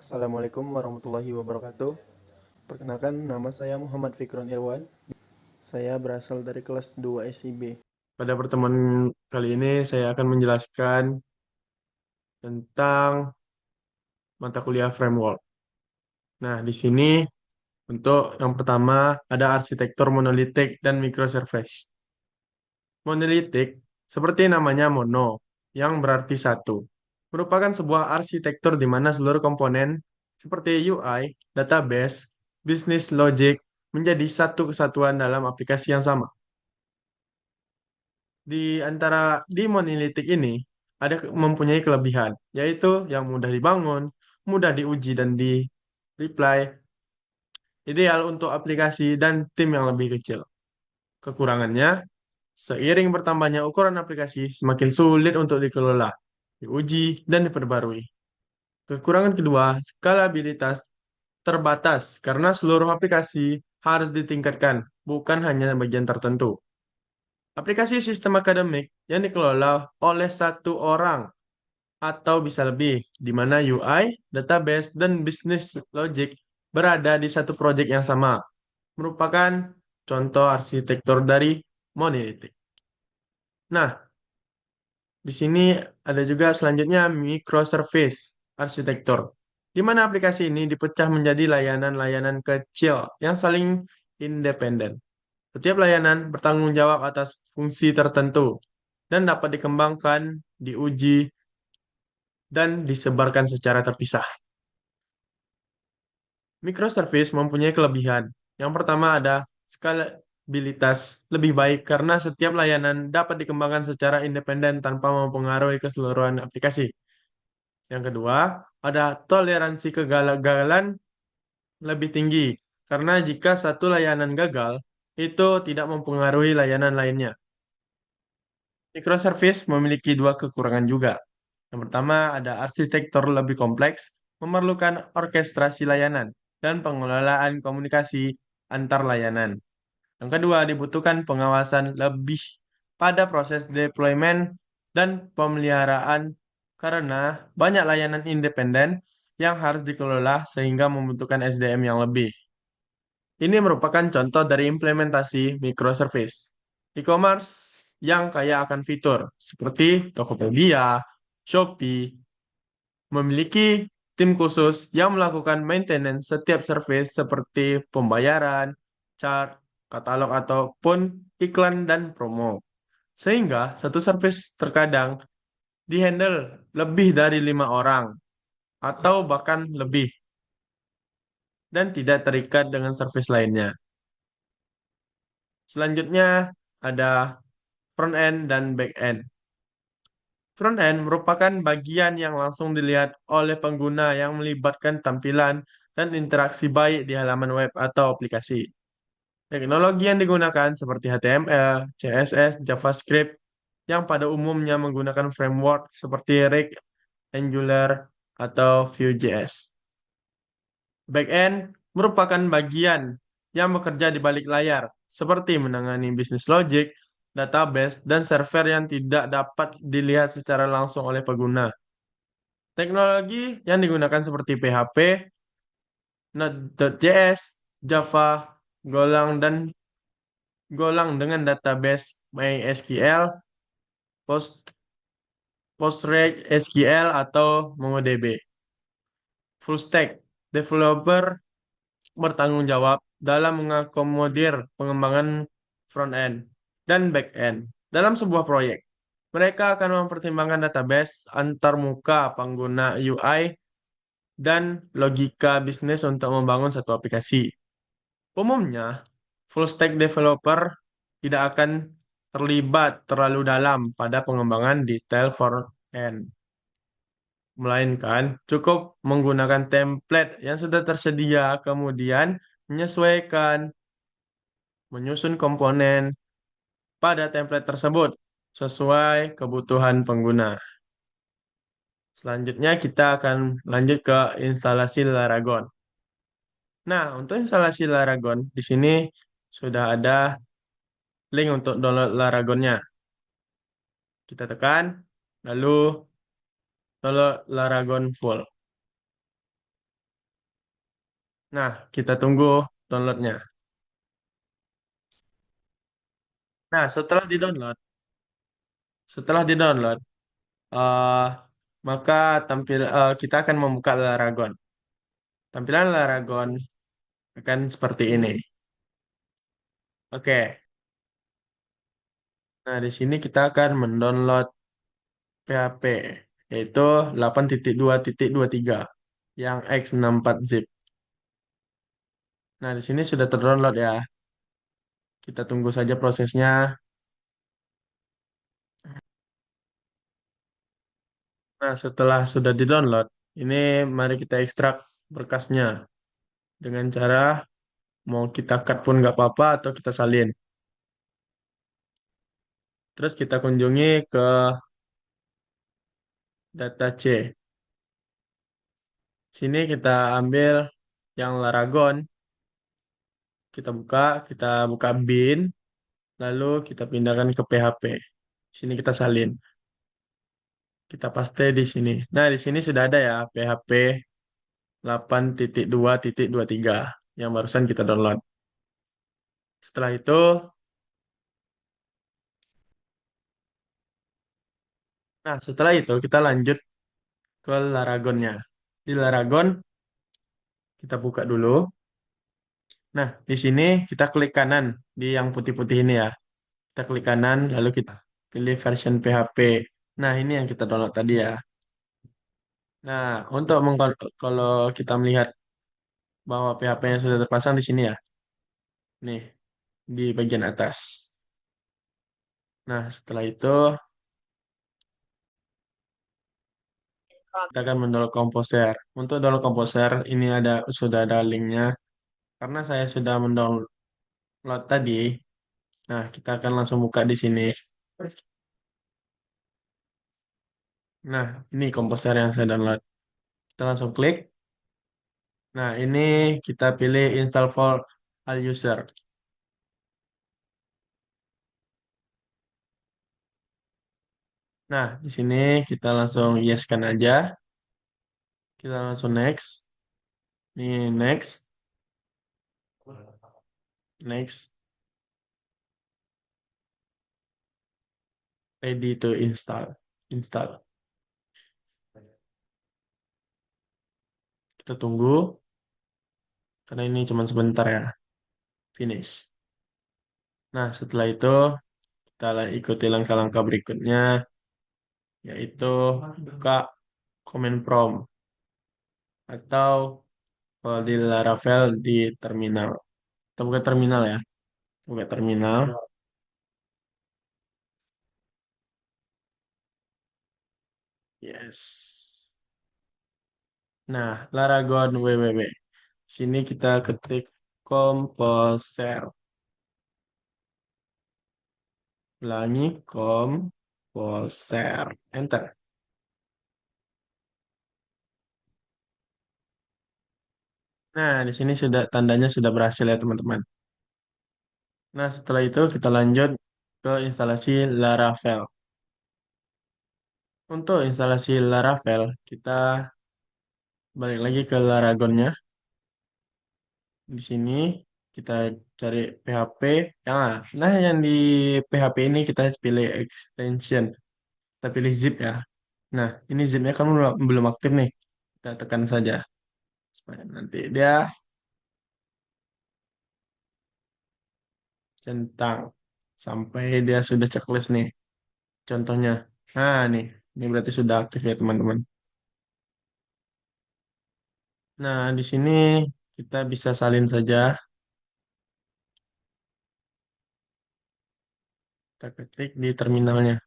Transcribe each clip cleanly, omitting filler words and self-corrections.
Assalamualaikum warahmatullahi wabarakatuh. Perkenalkan, nama saya Muhammad Fikron Irwan. Saya berasal dari kelas 2 SIB. Pada pertemuan kali ini saya akan menjelaskan tentang mata kuliah framework. Nah, di sini untuk yang pertama ada arsitektur monolitik dan microservice. Monolitik, seperti namanya mono, yang berarti satu, merupakan sebuah arsitektur di mana seluruh komponen seperti UI, database, business logic menjadi satu kesatuan dalam aplikasi yang sama. Di monolitik ini ada mempunyai kelebihan, yaitu yang mudah dibangun, mudah diuji dan di reply, ideal untuk aplikasi dan tim yang lebih kecil. Kekurangannya, seiring bertambahnya ukuran aplikasi, semakin sulit untuk dikelola, diuji, dan diperbarui. Kekurangan kedua, skalabilitas terbatas karena seluruh aplikasi harus ditingkatkan, bukan hanya bagian tertentu. Aplikasi sistem akademik yang dikelola oleh satu orang atau bisa lebih, di mana UI, database, dan business logic berada di satu proyek yang sama, merupakan contoh arsitektur dari monolitik. Nah, di sini ada juga selanjutnya microservice arsitektur, di mana aplikasi ini dipecah menjadi layanan-layanan kecil yang saling independen. Setiap layanan bertanggung jawab atas fungsi tertentu dan dapat dikembangkan, diuji, dan disebarkan secara terpisah. Microservice mempunyai kelebihan. Yang pertama ada skalabilitas lebih baik karena setiap layanan dapat dikembangkan secara independen tanpa mempengaruhi keseluruhan aplikasi. Yang kedua, ada toleransi kegagalan lebih tinggi karena jika satu layanan gagal, itu tidak mempengaruhi layanan lainnya. Microservice memiliki dua kekurangan juga. Yang pertama, ada arsitektur lebih kompleks, memerlukan orkestrasi layanan dan pengelolaan komunikasi antar layanan. Yang kedua, dibutuhkan pengawasan lebih pada proses deployment dan pemeliharaan karena banyak layanan independen yang harus dikelola sehingga membutuhkan SDM yang lebih. Ini merupakan contoh dari implementasi microservice. E-commerce yang kaya akan fitur seperti Tokopedia, Shopee, memiliki tim khusus yang melakukan maintenance setiap service seperti pembayaran, chart, katalog ataupun iklan dan promo. Sehingga satu service terkadang dihandle lebih dari 5 orang atau bahkan lebih dan tidak terikat dengan service lainnya. Selanjutnya ada front end dan back end. Front end merupakan bagian yang langsung dilihat oleh pengguna yang melibatkan tampilan dan interaksi baik di halaman web atau aplikasi. Teknologi yang digunakan seperti HTML, CSS, JavaScript yang pada umumnya menggunakan framework seperti React, Angular, atau Vue.js. Backend merupakan bagian yang bekerja di balik layar, seperti menangani bisnis logic, database, dan server yang tidak dapat dilihat secara langsung oleh pengguna. Teknologi yang digunakan seperti PHP, Node.js, Java, Golang dengan database MySQL, PostgreSQL, atau MongoDB. Full stack developer bertanggung jawab dalam mengakomodir pengembangan front-end dan back-end dalam sebuah proyek. Mereka akan mempertimbangkan database antarmuka pengguna UI dan logika bisnis untuk membangun satu aplikasi. Umumnya, full stack developer tidak akan terlibat terlalu dalam pada pengembangan detail front-end, melainkan cukup menggunakan template yang sudah tersedia, kemudian menyesuaikan, menyusun komponen pada template tersebut sesuai kebutuhan pengguna. Selanjutnya kita akan lanjut ke instalasi Laragon. Nah, untuk instalasi Laragon di sini sudah ada link untuk download Laragonnya. Kita tekan, lalu download Laragon full. Nah, kita tunggu downloadnya. Nah, setelah di-download, eh maka kita akan membuka Laragon. Tampilan Laragon akan seperti ini. Oke. Nah, di sini kita akan mendownload PHP, yaitu 8.2.23 yang x64 zip. Nah, di sini sudah terdownload ya. Kita tunggu saja prosesnya. Nah, setelah sudah di-download, ini mari kita ekstrak berkasnya dengan cara mau kita cut pun nggak apa-apa atau kita salin. Terus kita kunjungi ke data C. Sini kita ambil yang Laragon, kita buka bin, lalu kita pindahkan ke PHP. Sini kita salin, kita paste di sini. Nah, di sini sudah ada ya PHP 8.2.23 yang barusan kita download. Setelah itu, setelah itu kita lanjut ke Laragonnya. Di Laragon kita buka dulu. Nah, di sini kita klik kanan di yang putih-putih ini ya. Kita klik kanan, lalu kita pilih version PHP. Nah, ini yang kita download tadi ya. Nah, kalau kita melihat bahwa PHP-nya sudah terpasang di sini ya. Nih, di bagian atas. Nah, setelah itu kita akan mendownload Composer. Untuk download Composer, ini sudah ada linknya. Karena saya sudah mendownload tadi, nah kita akan langsung buka di sini. Nah, ini Composer yang saya download. Kita langsung klik. Nah, ini kita pilih install for all user. Nah, di sini kita langsung yes kan aja. Kita langsung next. Ini next, next, ready to install. Install. Kita tunggu karena ini cuma sebentar ya. Finish. Nah, setelah itu kita ikuti langkah-langkah berikutnya, yaitu buka command prompt atau kalau di Laravel di terminal. Kita buka terminal ya. Buka terminal. Yes. Nah, Laragon www. Sini kita ketik Composer. Ulangi Composer. Enter. Nah, di sini tandanya sudah berhasil ya teman-teman. Nah, setelah itu kita lanjut ke instalasi Laravel. Untuk instalasi Laravel, kita balik lagi ke Laragonnya. Di sini kita cari PHP. Yang di PHP ini kita pilih extension. Kita pilih zip ya. Nah, ini zipnya kan belum aktif nih. Kita tekan saja supaya nanti dia centang sampai dia sudah checklist nih. Contohnya. Nah, ini berarti sudah aktif ya teman-teman. Nah, di sini kita bisa salin saja. Kita ketik di terminalnya.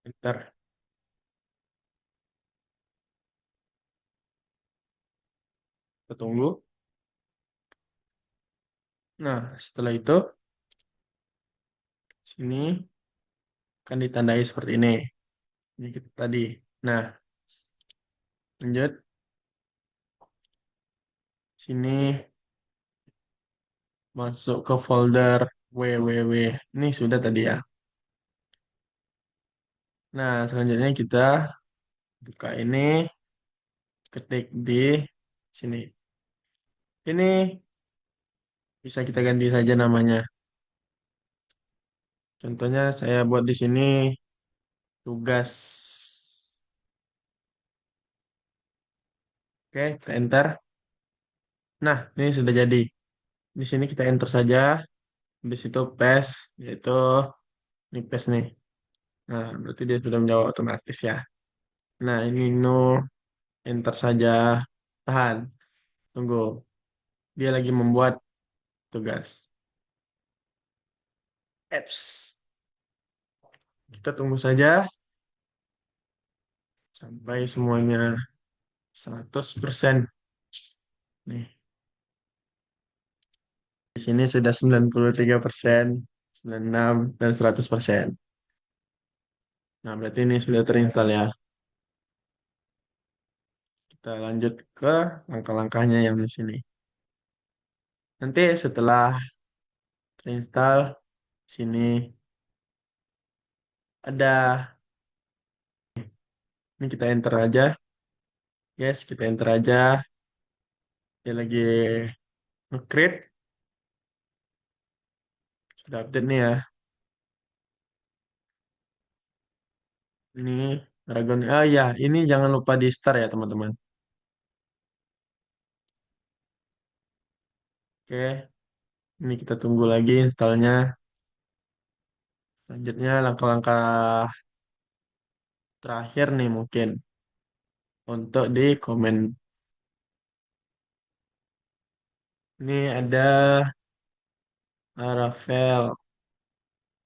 Enter. Kita tunggu. Nah, setelah itu sini akan ditandai seperti ini. Ini kita tadi. Nah, lanjut. Sini masuk ke folder www. Ini sudah tadi ya. Nah, selanjutnya kita Buka ini, ketik di sini. Ini bisa kita ganti saja namanya. Contohnya saya buat di sini tugas. Oke, kita enter. Nah, ini sudah jadi. Di sini kita enter saja. Di situ paste, yaitu ini paste nih. Nah, berarti dia sudah menjawab otomatis ya. Nah, ini no, enter saja. Tahan, tunggu. Dia lagi membuat tugas. Apps. Kita tunggu saja sampai semuanya 100%. Nih, di sini sudah 93%, 96, dan 100%. Nah, berarti ini sudah terinstall ya. Kita lanjut ke langkah-langkahnya yang di sini. Nanti setelah terinstall, sini ada, ini kita enter aja. Yes, kita enter aja. Dia lagi nge-create. Sudah update nih ya. Ini Dragon. Ah ya, ini jangan lupa di start ya teman-teman. Oke, ini kita tunggu lagi installnya. Selanjutnya langkah-langkah terakhir nih mungkin untuk di komen. Ini ada Rafael.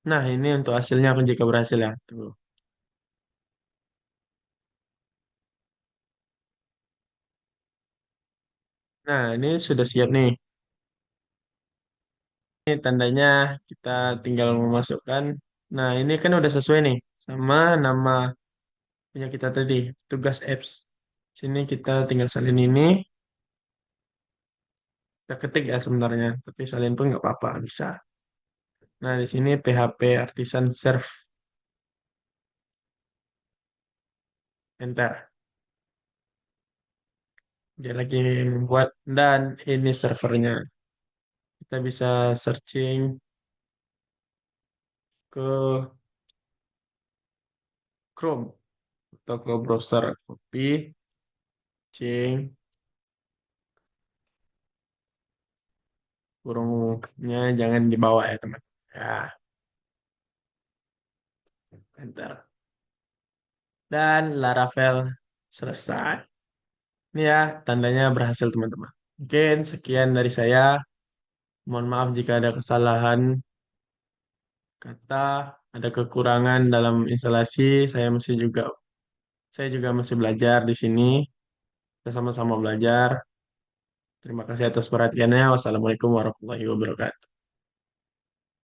Nah, ini untuk hasilnya aku jika berhasil ya. Tunggu. Nah, ini sudah siap nih. Ini tandanya kita tinggal memasukkan. Nah, ini kan udah sesuai nih sama nama punya kita tadi, tugas apps. Sini kita tinggal salin ini. Kita ketik ya sebenarnya, tapi salin pun nggak apa-apa, bisa. Nah, di sini PHP Artisan Serve. Enter. Dia lagi membuat dan ini servernya. Kita bisa searching ke Chrome atau ke browser. Copy, cing, kurungnya jangan dibawa ya teman. Ya, enter. Dan Laravel selesai. Ini ya, tandanya berhasil teman-teman. Mungkin sekian dari saya. Mohon maaf jika ada kesalahan kata, ada kekurangan dalam instalasi. Saya juga masih belajar di sini. Kita sama-sama belajar. Terima kasih atas perhatiannya. Wassalamualaikum warahmatullahi wabarakatuh.